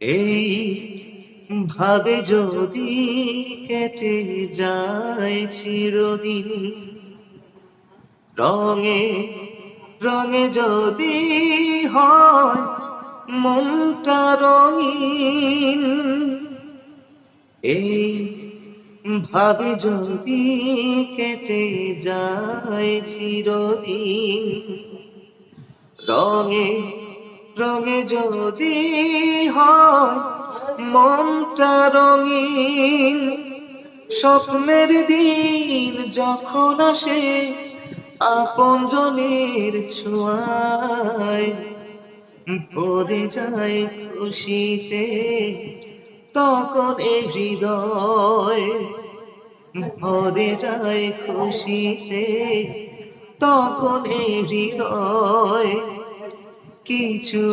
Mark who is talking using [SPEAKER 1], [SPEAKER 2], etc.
[SPEAKER 1] এই ভাবে যদি কেটে যায় চিরদিন, রঙে রঙে যদি হয় মনটা রঙিন, এই ভাবে যদি কেটে যায় চিরদিন, রঙে রঙে যদি হয় মনটা রঙিন, স্বপ্নের দিন যখন আসে আপনজনের ছোঁয়ায়, ভরে যায় খুশিতে তখন এই হৃদয়, ভরে যায় খুশিতে তখন এই হৃদয়। কিছু